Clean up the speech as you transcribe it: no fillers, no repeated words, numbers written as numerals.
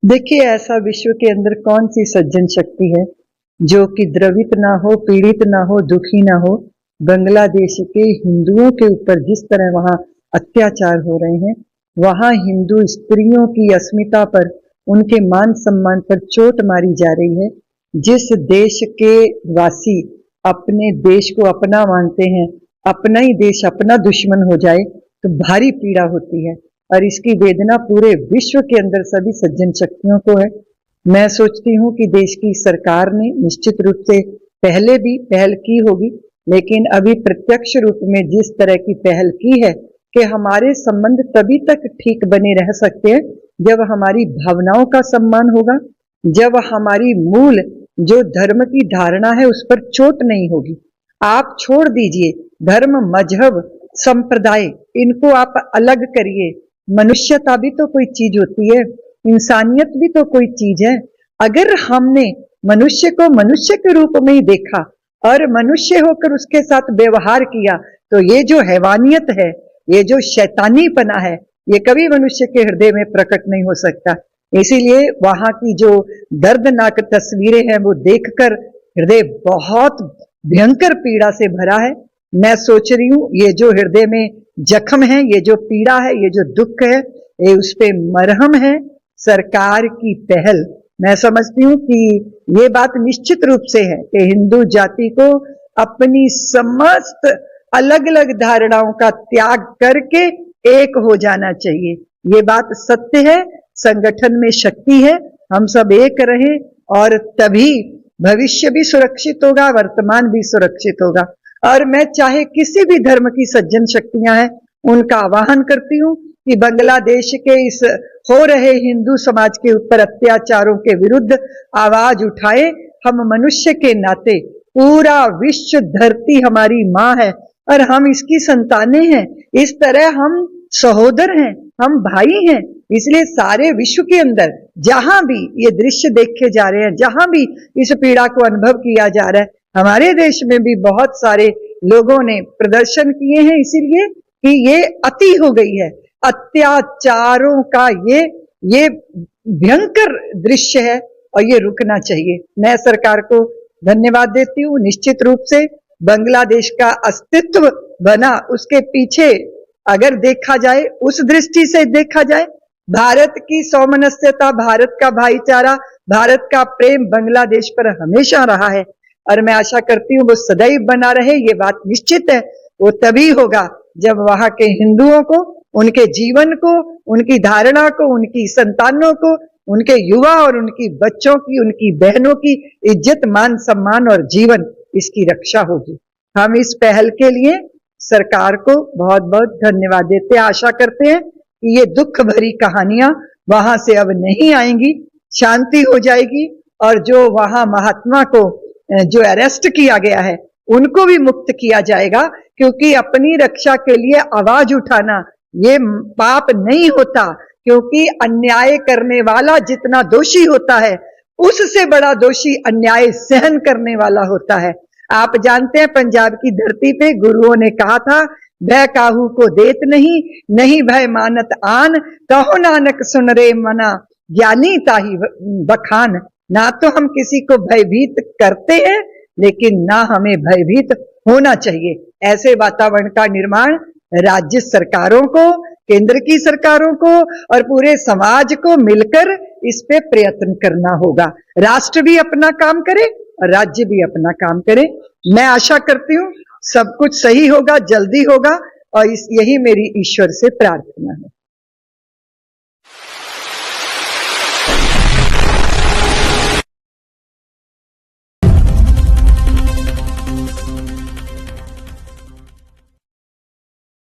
देखिए, ऐसा विश्व के अंदर कौन सी सज्जन शक्ति है जो कि द्रवित ना हो, पीड़ित ना हो, दुखी ना हो। बांग्लादेश के हिंदुओं के ऊपर जिस तरह वहां अत्याचार हो रहे हैं, वहां हिंदू स्त्रियों की अस्मिता पर, उनके मान सम्मान पर चोट मारी जा रही है। जिस देश के वासी अपने देश को अपना मानते हैं, अपना ही देश अपना दुश्मन हो जाए तो भारी पीड़ा होती है। और इसकी वेदना पूरे विश्व के अंदर सभी सज्जन शक्तियों को है। मैं सोचती हूँ कि देश की सरकार ने निश्चित रूप से पहले भी पहल की होगी, लेकिन अभी प्रत्यक्ष रूप में जिस तरह की पहल की है कि हमारे संबंध तभी तक ठीक बने रह सकते हैं जब हमारी भावनाओं का सम्मान होगा, जब हमारी मूल जो धर्म की धारणा है उस पर चोट नहीं होगी। आप छोड़ दीजिए धर्म, मजहब, संप्रदाय, इनको आप अलग करिए। मनुष्यता भी तो कोई चीज होती है, इंसानियत भी तो कोई चीज है। अगर हमने मनुष्य को मनुष्य के रूप में ही देखा और मनुष्य होकर उसके साथ व्यवहार किया, तो ये जो हैवानियत है, ये जो शैतानीपना है, ये कभी मनुष्य के हृदय में प्रकट नहीं हो सकता। इसीलिए वहां की जो दर्दनाक तस्वीरें हैं वो देखकर हृदय बहुत भयंकर पीड़ा से भरा है। मैं सोच रही हूँ ये जो हृदय में जख्म है, ये जो पीड़ा है, ये जो दुख है, ये उस पे मरहम है सरकार की पहल। मैं समझती हूँ कि ये बात निश्चित रूप से है कि हिंदू जाति को अपनी समस्त अलग अलग धारणाओं का त्याग करके एक हो जाना चाहिए। ये बात सत्य है, संगठन में शक्ति है, हम सब एक रहे और तभी भविष्य भी सुरक्षित होगा, वर्तमान भी सुरक्षित होगा। और मैं चाहे किसी भी धर्म की सज्जन शक्तियां हैं, उनका आह्वान करती हूँ कि बांग्लादेश के इस हो रहे हिंदू समाज के ऊपर अत्याचारों के विरुद्ध आवाज उठाए। हम मनुष्य के नाते, पूरा विश्व धरती हमारी माँ है और हम इसकी संतानें हैं। इस तरह हम सहोदर हैं, हम भाई हैं। इसलिए सारे विश्व के अंदर जहां भी ये दृश्य देखे जा रहे हैं, जहां भी इस पीड़ा को अनुभव किया जा रहा है, हमारे देश में भी बहुत सारे लोगों ने प्रदर्शन किए हैं, इसीलिए कि ये अति हो गई है। अत्याचारों का ये भयंकर दृश्य है और ये रुकना चाहिए। मैं सरकार को धन्यवाद देती हूँ। निश्चित रूप से बांग्लादेश का अस्तित्व बना, उसके पीछे अगर देखा जाए, उस दृष्टि से देखा जाए, भारत की सौमनस्यता, भारत का भाईचारा, भारत का प्रेम बांग्लादेश पर हमेशा रहा है और मैं आशा करती हूँ वो सदैव बना रहे। ये बात निश्चित है, वो तभी होगा जब वहां के हिंदुओं को, उनके जीवन को, उनकी धारणा को, उनकी संतानों को, उनके युवा और उनकी बच्चों की, उनकी बहनों की इज्जत, मान सम्मान और जीवन, इसकी रक्षा होगी। हम इस पहल के लिए सरकार को बहुत बहुत धन्यवाद देते हैं। आशा करते हैं कि ये दुख भरी कहानियां वहां से अब नहीं आएंगी, शांति हो जाएगी और जो वहां महात्मा को जो अरेस्ट किया गया है उनको भी मुक्त किया जाएगा, क्योंकि अपनी रक्षा के लिए आवाज उठाना ये पाप नहीं होता। क्योंकि अन्याय करने वाला जितना दोषी होता है, उससे बड़ा दोषी अन्याय सहन करने वाला होता है। आप जानते हैं पंजाब की धरती पे गुरुओं ने कहा था, भय काहू को देत नहीं, नहीं भय मानत आन, कहो नानक सुन रे मना, ज्ञानी ताही बखान। ना तो हम किसी को भयभीत करते हैं, लेकिन ना हमें भयभीत होना चाहिए। ऐसे वातावरण का निर्माण राज्य सरकारों को, केंद्र की सरकारों को और पूरे समाज को मिलकर इस पे प्रयत्न करना होगा। राष्ट्र भी अपना काम करे और राज्य भी अपना काम करे। मैं आशा करती हूँ सब कुछ सही होगा, जल्दी होगा और यही मेरी ईश्वर से प्रार्थना है।